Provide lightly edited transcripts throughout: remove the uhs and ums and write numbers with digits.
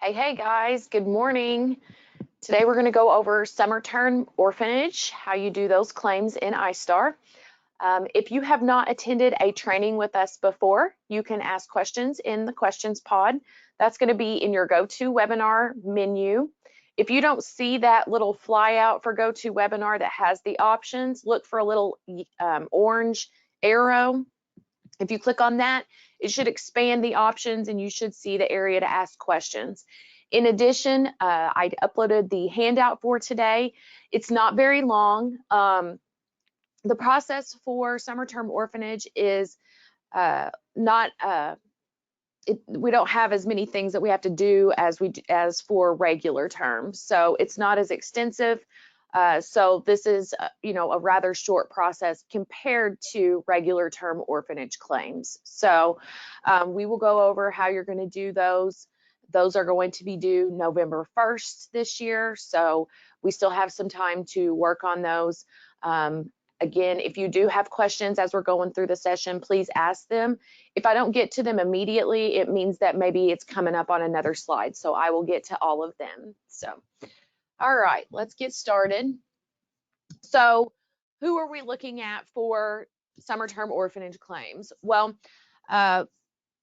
Hey guys, good morning. Today we're going to go over summer term orphanage, how you do those claims in iStar. If you have not attended a training with us before, you can ask questions in the questions pod. That's going to be in your GoToWebinar menu. If you don't see that little flyout for GoToWebinar that has the options, look for a little orange arrow. If you click on that, it should expand the options and you should see the area to ask questions. In addition, I uploaded the handout for today. It's not very long. The process for summer term orphanage is we don't have as many things that we have to do as for regular terms. So it's not as extensive. So this is, a rather short process compared to regular term orphanage claims. So we will go over how you're going to do those. Those are going to be due November 1st this year. So we still have some time to work on those. Again, if you do have questions as we're going through the session, please ask them. If I don't get to them immediately, it means that maybe it's coming up on another slide. So I will get to all of them. So, all right, let's get started. So who are we looking at for summer term orphanage claims? Well,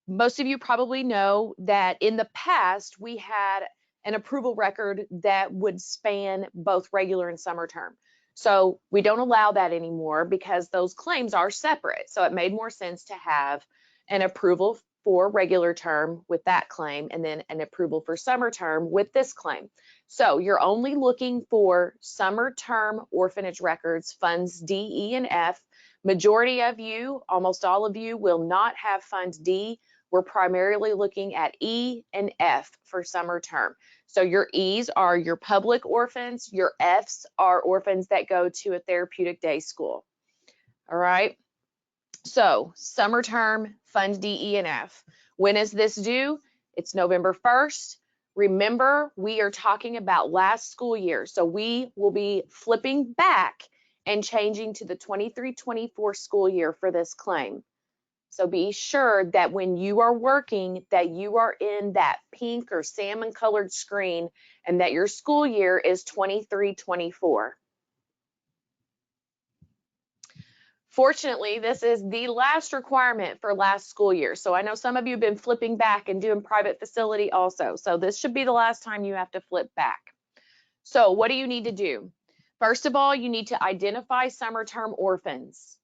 most of you probably know that in the past, we had an approval record that would span both regular and summer term. So we don't allow that anymore because those claims are separate. So it made more sense to have an approval for regular term with that claim and then an approval for summer term with this claim. So you're only looking for summer term orphanage records, funds D, E, and F. Majority of you, almost all of you, will not have fund D. We're primarily looking at E and F for summer term. So your E's are your public orphans, your F's are orphans that go to a therapeutic day school. All right. So summer term, fund D, E, and F. When is this due? It's November 1st. Remember, we are talking about last school year. So we will be flipping back and changing to the 23-24 school year for this claim. So be sure that when you are working, that you are in that pink or salmon colored screen and that your school year is 23-24. Fortunately, this is the last requirement for last school year. So I know some of you have been flipping back and doing private facility also. So this should be the last time you have to flip back. So what do you need to do? First of all, you need to identify summer term orphans.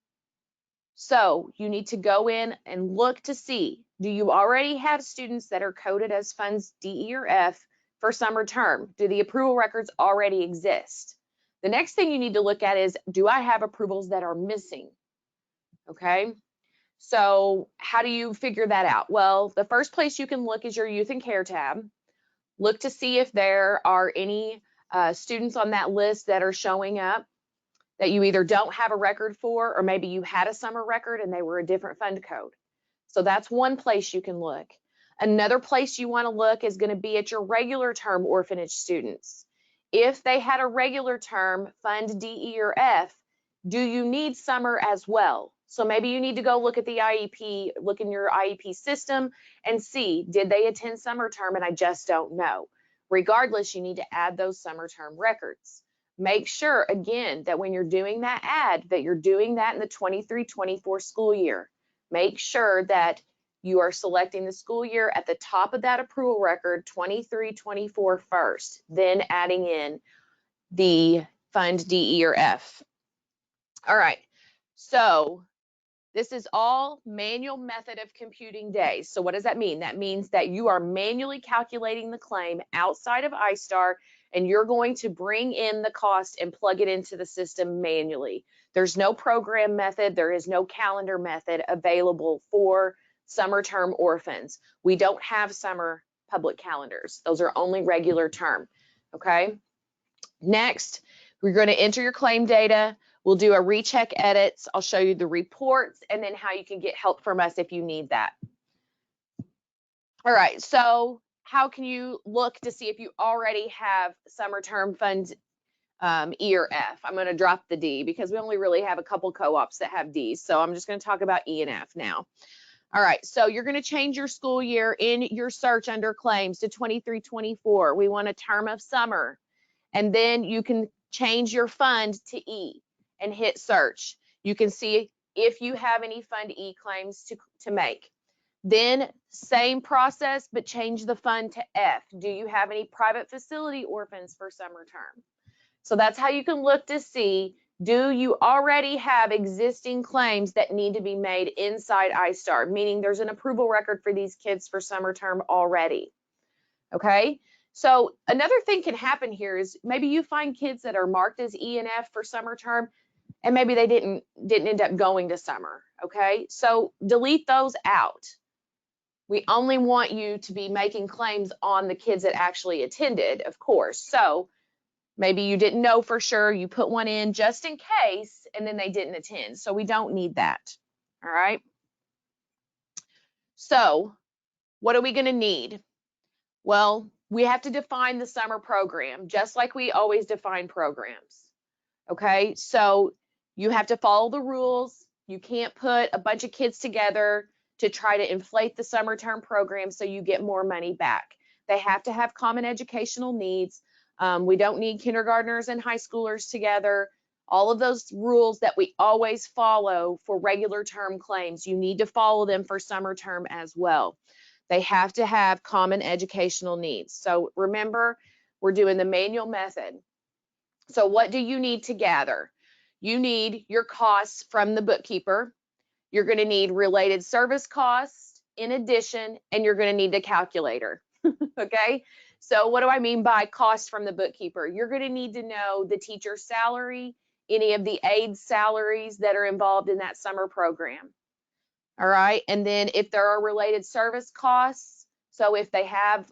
So you need to go in and look to see, do you already have students that are coded as funds D, E, or F for summer term? Do the approval records already exist? The next thing you need to look at is, do I have approvals that are missing? Okay, so how do you figure that out? Well, the first place you can look is your youth and care tab. Look to see if there are any students on that list that are showing up that you either don't have a record for, or maybe you had a summer record and they were a different fund code. So that's one place you can look. Another place you want to look is going to be at your regular term orphanage students. If they had a regular term, fund D, E, or F, do you need summer as well? So maybe you need to go look at the IEP, look in your IEP system and see, did they attend summer term and I just don't know. Regardless, you need to add those summer term records. Make sure, again, that when you're doing that add, that you're doing that in the 23-24 school year. Make sure that you are selecting the school year at the top of that approval record, 23-24 first, then adding in the fund D, E, or F. All right, so this is all manual method of computing days. So what does that mean? That means that you are manually calculating the claim outside of iStar, and you're going to bring in the cost and plug it into the system manually. There's no program method. There is no calendar method available for summer term orphans. We don't have summer public calendars. Those are only regular term, okay? Next, we're going to enter your claim data. We'll do a recheck edits. I'll show you the reports and then how you can get help from us if you need that. All right, so how can you look to see if you already have summer term funds E or F? I'm going to drop the D because we only really have a couple co-ops that have Ds. So I'm just going to talk about E and F now. All right, so you're going to change your school year in your search under claims to 23-24. We want a term of summer. And then you can change your fund to E and hit search. You can see if you have any Fund E claims to make. Then same process, but change the fund to F. Do you have any private facility orphans for summer term? So that's how you can look to see, do you already have existing claims that need to be made inside iStar, meaning there's an approval record for these kids for summer term already. Okay, so another thing can happen here is maybe you find kids that are marked as E and F for summer term, and maybe they didn't end up going to summer. Okay, so delete those out. We only want you to be making claims on the kids that actually attended, of course. So maybe you didn't know for sure, you put one in just in case, and then they didn't attend. So we don't need that. All right. So what are we going to need? Well, we have to define the summer program, just like we always define programs. Okay, so you have to follow the rules. You can't put a bunch of kids together to try to inflate the summer term program so you get more money back. They have to have common educational needs. We don't need kindergartners and high schoolers together. All of those rules that we always follow for regular term claims, you need to follow them for summer term as well. They have to have common educational needs. So remember, we're doing the manual method. So what do you need to gather? You need your costs from the bookkeeper. You're going to need related service costs in addition, and you're going to need a calculator. Okay, so what do I mean by cost from the bookkeeper? You're going to need to know the teacher's salary, any of the aide salaries that are involved in that summer program. All right, and then if there are related service costs, so if they have,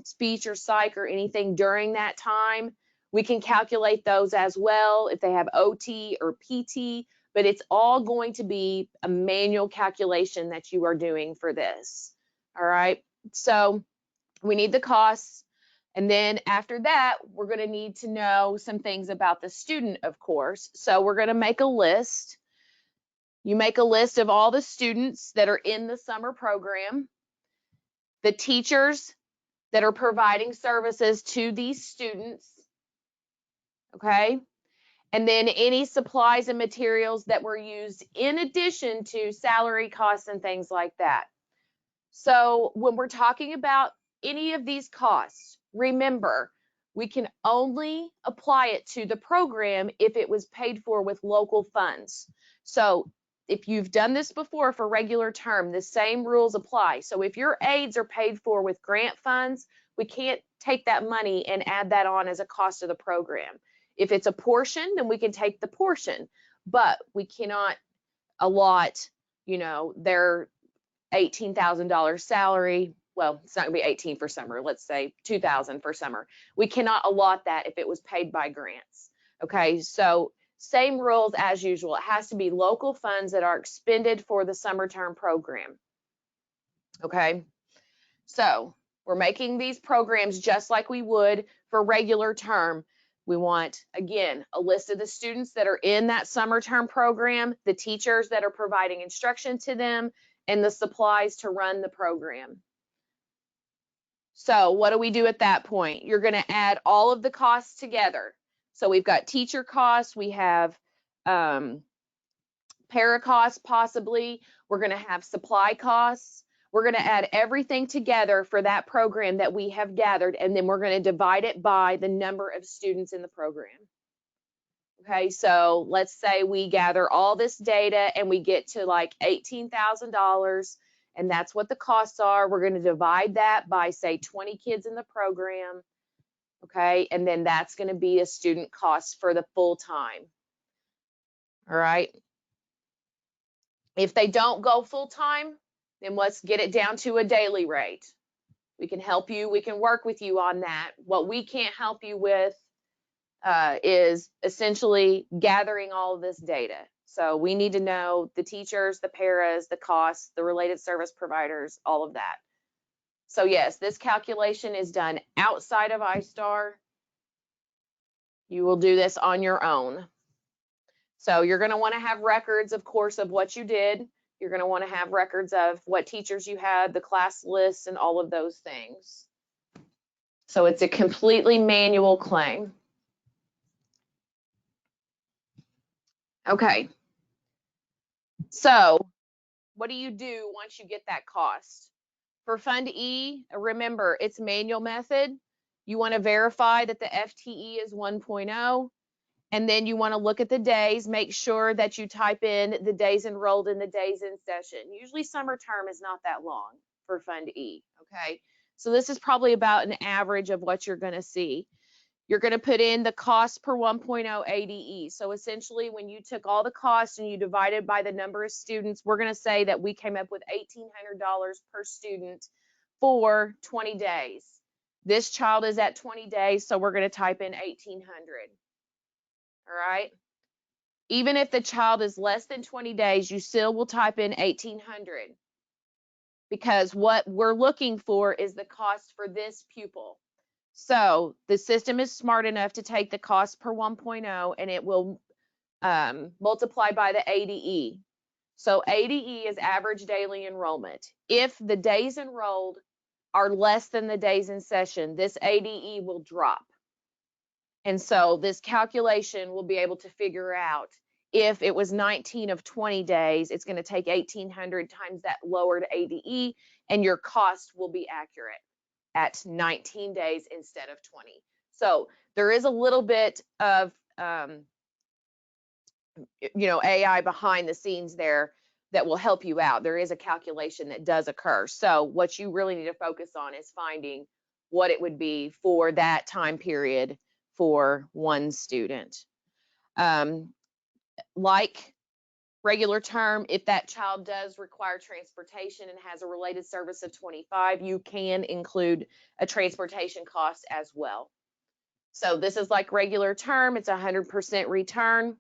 speech or psych or anything during that time, we can calculate those as well if they have OT or PT, but it's all going to be a manual calculation that you are doing for this. All right, so we need the costs, and then after that, we're going to need to know some things about the student, of course. So we're going to make a list. You make a list of all the students that are in the summer program, the teachers that are providing services to these students, okay? And then any supplies and materials that were used in addition to salary costs and things like that. So when we're talking about any of these costs, remember, we can only apply it to the program if it was paid for with local funds. So if you've done this before for regular term, the same rules apply. So if your aides are paid for with grant funds, we can't take that money and add that on as a cost of the program. If it's a portion, then we can take the portion, but we cannot allot, their $18,000 salary. Well, it's not gonna be 18 for summer. Let's say 2,000 for summer. We cannot allot that if it was paid by grants. Okay, so same rules as usual. It has to be local funds that are expended for the summer term program. Okay, so we're making these programs just like we would for regular term. We want, again, a list of the students that are in that summer term program, the teachers that are providing instruction to them, and the supplies to run the program. So what do we do at that point? You're going to add all of the costs together. So we've got teacher costs, we have para costs possibly, we're going to have supply costs. We're going to add everything together for that program that we have gathered, and then we're going to divide it by the number of students in the program. Okay, so let's say we gather all this data and we get to like $18,000, and that's what the costs are. We're going to divide that by, say, 20 kids in the program. Okay, and then that's going to be a student cost for the full time. All right. If they don't go full time, then let's get it down to a daily rate. We can help you. We can work with you on that. What we can't help you with is essentially gathering all of this data. So we need to know the teachers, the paras, the costs, the related service providers, all of that. So yes, this calculation is done outside of iStar. You will do this on your own. So you're going to want to have records, of course, of what you did. You're going to want to have records of what teachers you had, the class lists, and all of those things. So it's a completely manual claim. Okay. So what do you do once you get that cost? For Fund E, remember, it's manual method. You want to verify that the FTE is 1.0, and then you want to look at the days, make sure that you type in the days enrolled and the days in session. Usually summer term is not that long for Fund E, okay? So this is probably about an average of what you're going to see. You're going to put in the cost per 1.0 ADE. So essentially, when you took all the costs and you divided by the number of students, we're going to say that we came up with $1,800 per student for 20 days. This child is at 20 days, so we're going to type in 1,800. All right. Even if the child is less than 20 days, you still will type in 1,800 because what we're looking for is the cost for this pupil. So the system is smart enough to take the cost per 1.0 and it will multiply by the ADE. So ADE is average daily enrollment. If the days enrolled are less than the days in session, this ADE will drop. And so this calculation will be able to figure out if it was 19 of 20 days, it's going to take 1,800 times that lowered ADE, and your cost will be accurate at 19 days instead of 20. So there is a little bit of, AI behind the scenes there that will help you out. There is a calculation that does occur. So what you really need to focus on is finding what it would be for that time period for one student. Like regular term, if that child does require transportation and has a related service of 25, you can include a transportation cost as well. So this is like regular term, it's 100% return.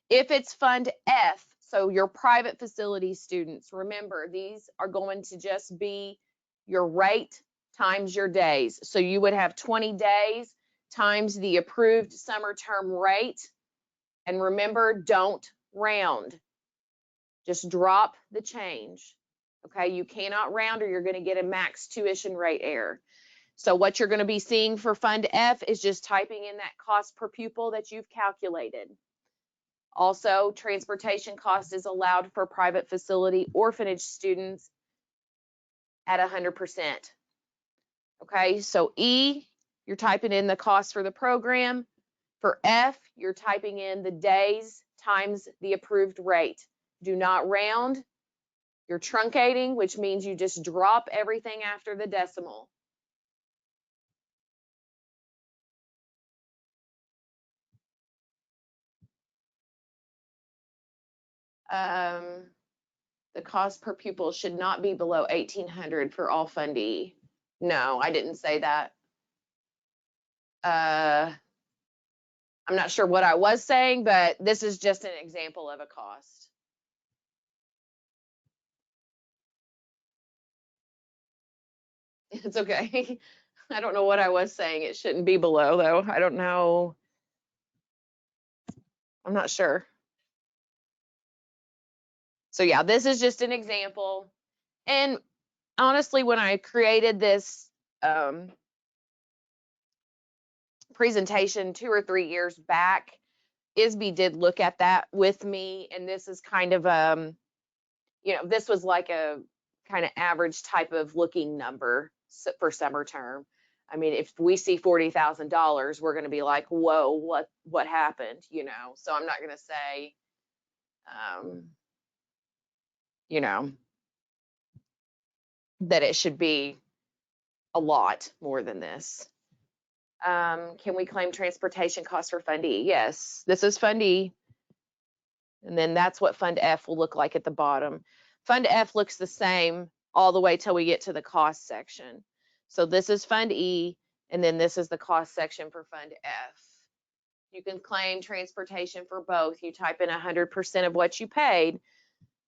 If it's Fund F, so your private facility students, remember these are going to just be your rate times your days. So you would have 20 days times the approved summer term rate. And remember, don't round. Just drop the change. Okay, you cannot round or you're going to get a max tuition rate error. So what you're going to be seeing for Fund F is just typing in that cost per pupil that you've calculated. Also, transportation cost is allowed for private facility orphanage students at 100%. Okay, so E, you're typing in the cost for the program. For F, you're typing in the days times the approved rate. Do not round. You're truncating, which means you just drop everything after the decimal. The cost per pupil should not be below 1,800 for all Fund E. No, I didn't say that. I'm not sure what I was saying, but this is just an example of a cost. It's okay. I don't know what I was saying. It shouldn't be below, though. I don't know. I'm not sure. So yeah, this is just an example. And honestly, when I created this presentation 2 or 3 years back, ISB did look at that with me, and this is kind of this was like a kind of average type of looking number for summer term. I mean, if we see $40,000, we're going to be like, whoa, what happened? So I'm not going to say, that it should be a lot more than this. Can we claim transportation costs for Fund E? Yes, this is Fund E. And then that's what Fund F will look like at the bottom. Fund F looks the same all the way till we get to the cost section. So this is Fund E, and then this is the cost section for Fund F. You can claim transportation for both. You type in 100% of what you paid,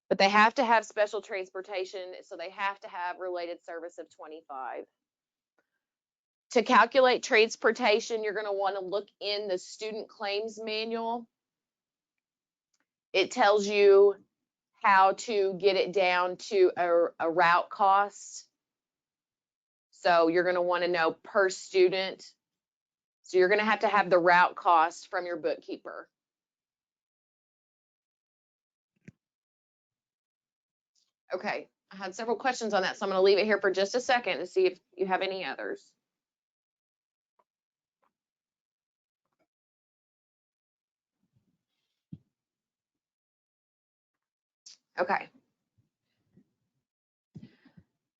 but they have to have special transportation, so they have to have related service of 25. To calculate transportation, you're going to want to look in the student claims manual. It tells you how to get it down to a route cost. So you're going to want to know per student. So you're going to have the route cost from your bookkeeper. Okay, I had several questions on that, so I'm going to leave it here for just a second to see if you have any others. Okay.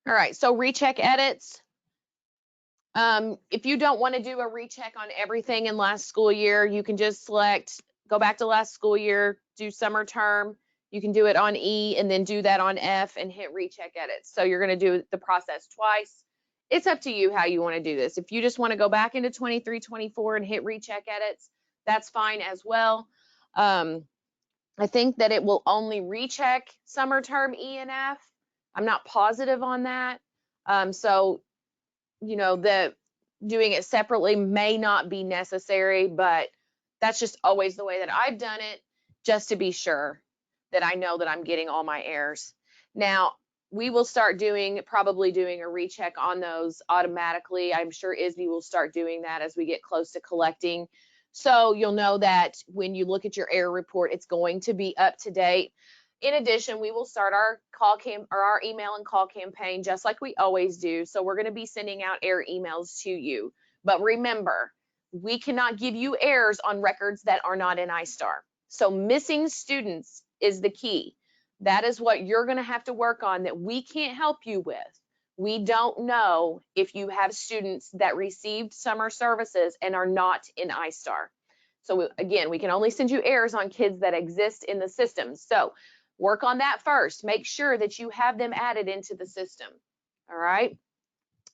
All right, so recheck edits. If you don't want to do a recheck on everything in last school year, you can just select, go back to last school year, do summer term. You can do it on E and then do that on F and hit recheck edits. So you're going to do the process twice. It's up to you how you want to do this. If you just want to go back into 23, 24 and hit recheck edits, that's fine as well. I think that it will only recheck summer term E and F. I'm not positive on that. So you know, the doing it separately may not be necessary, but that's just always the way that I've done it, just to be sure that I know that I'm getting all my errors. Now, we will start probably doing a recheck on those automatically. I'm sure ISB will start doing that as we get close to collecting. So you'll know that when you look at your error report, it's going to be up to date. In addition, we will start our our email and call campaign just like we always do. So we're going to be sending out error emails to you. But remember, we cannot give you errors on records that are not in iStar. So missing students is the key. That is what you're going to have to work on that we can't help you with. We don't know if you have students that received summer services and are not in iStar. So again, we can only send you errors on kids that exist in the system. So work on that first. Make sure that you have them added into the system. All right.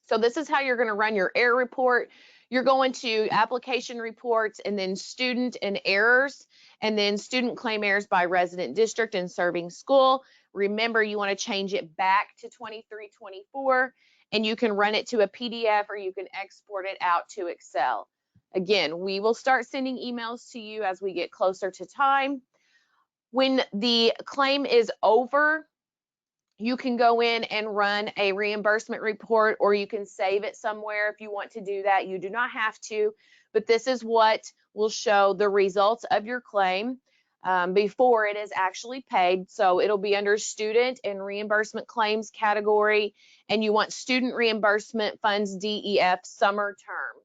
So this is how you're going to run your error report. You're going to application reports and then student and errors and then student claim errors by resident district and serving school. Remember, you want to change it back to 23-24 and you can run it to a PDF or you can export it out to Excel. Again, we will start sending emails to you as we get closer to time. When the claim is over, you can go in and run a reimbursement report or you can save it somewhere if you want to do that. You do not have to, but this is what will show the results of your claim before it is actually paid. So it'll be under student and reimbursement claims category, and you want student reimbursement funds DEF summer term.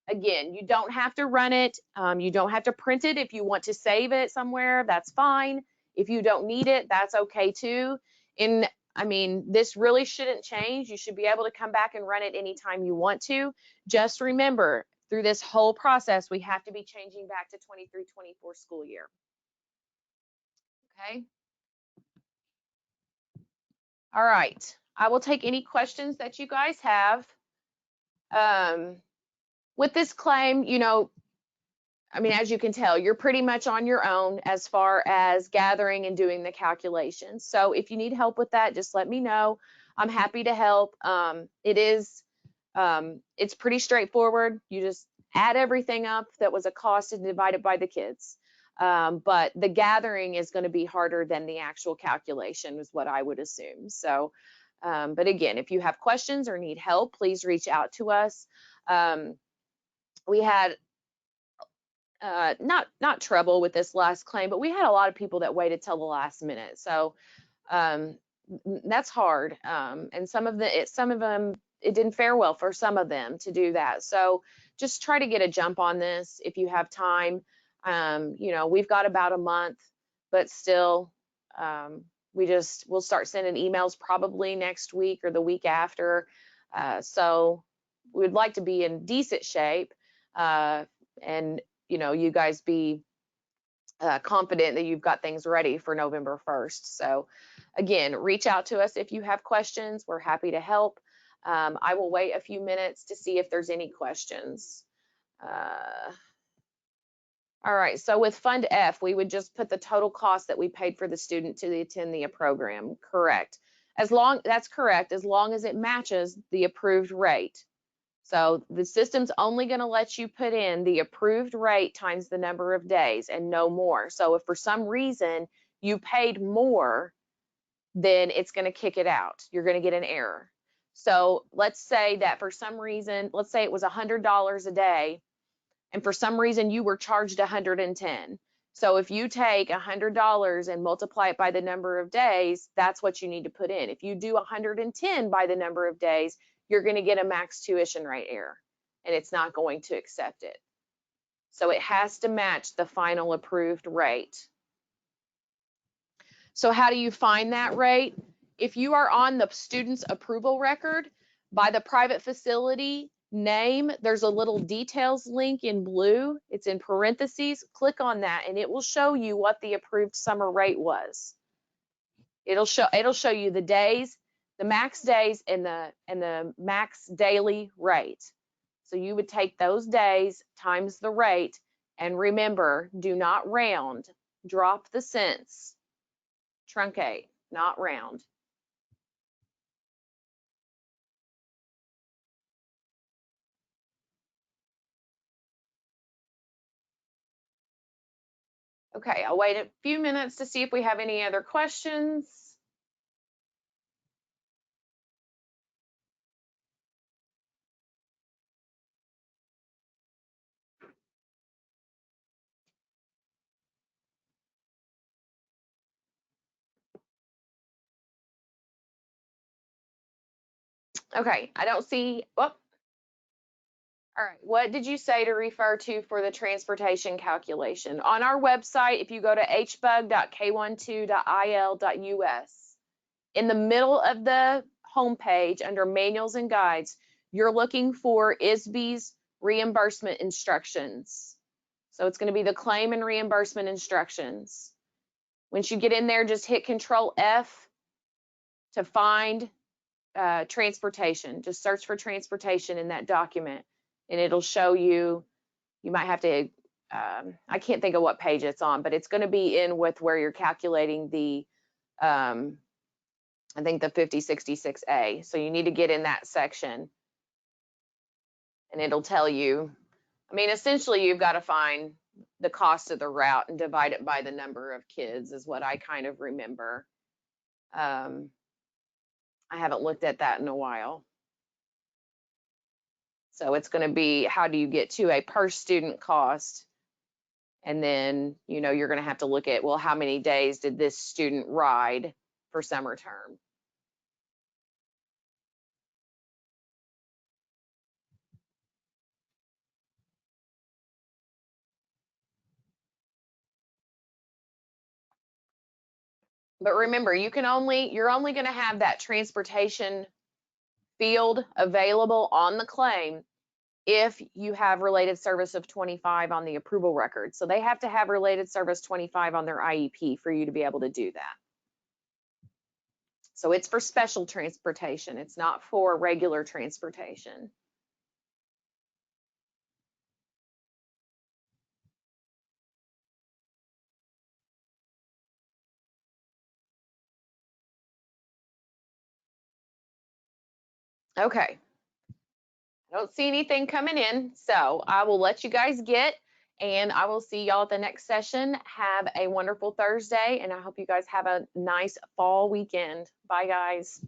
Again, you don't have to run it. You don't have to print it. If you want to save it somewhere, that's fine. If you don't need it, that's okay too. I mean, this really shouldn't change. You should be able to come back and run it anytime you want to. Just remember, through this whole process, we have to be changing back to 23-24 school year. Okay. All right. I will take any questions that you guys have. With this claim, you know, I mean, as you can tell, you're pretty much on your own as far as gathering and doing the calculations. So if you need help with that, just let me know. I'm happy to help. It's pretty straightforward. You just add everything up that was a cost and divide it by the kids. But the gathering is going to be harder than the actual calculation is what I would assume. So, but again, if you have questions or need help, please reach out to us. We had not trouble with this last claim, but we had a lot of people that waited till the last minute. So that's hard. And some of them, it didn't fare well for some of them to do that. So just try to get a jump on this if you have time. You know, we've got about a month, but still, we'll start sending emails probably next week or the week after. So we'd like to be in decent shape. And you know, you guys be confident that you've got things ready for November 1st. So again, reach out to us if you have questions. We're happy to help. I will wait a few minutes to see if there's any questions. All right, so with Fund F, we would just put the total cost that we paid for the student to attend the program. Correct. That's correct, as long as it matches the approved rate. So the system's only going to let you put in the approved rate times the number of days and no more. So if for some reason you paid more then it's going to kick it out. You're going to get an error. So let's say that for some reason, let's say it was $100 a day, and for some reason you were charged 110. So if you take $100 and multiply it by the number of days, that's what you need to put in. If you do 110 by the number of days, you're going to get a max tuition rate error, and it's not going to accept it. So it has to match the final approved rate. So how do you find that rate? If you are on the student's approval record, by the private facility name, there's a little details link in blue. It's in parentheses. Click on that and it will show you what the approved summer rate was. It'll show you the days, the max days, and the max daily rate. So you would take those days times the rate, and remember, do not round. Drop the cents. Truncate, not round. Okay, I'll wait a few minutes to see if we have any other questions. Okay, I don't see, oh, all right, what did you say to refer to for the transportation calculation? On our website, if you go to hbug.k12.il.us, in the middle of the homepage under manuals and guides, you're looking for ISB's reimbursement instructions. So it's going to be the claim and reimbursement instructions. Once you get in there, just hit Control F to find transportation. Just search for transportation in that document and it'll show you. You might have to, I can't think of what page it's on, but it's going to be in with where you're calculating the, I think the 5066A. So you need to get in that section and it'll tell you, I mean, essentially you've got to find the cost of the route and divide it by the number of kids is what I kind of remember. I haven't looked at that in a while. So it's going to be, how do you get to a per student cost? And then, you know, you're going to have to look at, well, how many days did this student ride for summer term? But remember, you're only going to have that transportation field available on the claim if you have related service of 25 on the approval record. So they have to have related service 25 on their IEP for you to be able to do that. So it's for special transportation. It's not for regular transportation. Okay. I don't see anything coming in, so I will let you guys get, and I will see y'all at the next session. Have a wonderful Thursday, and I hope you guys have a nice fall weekend. Bye, guys.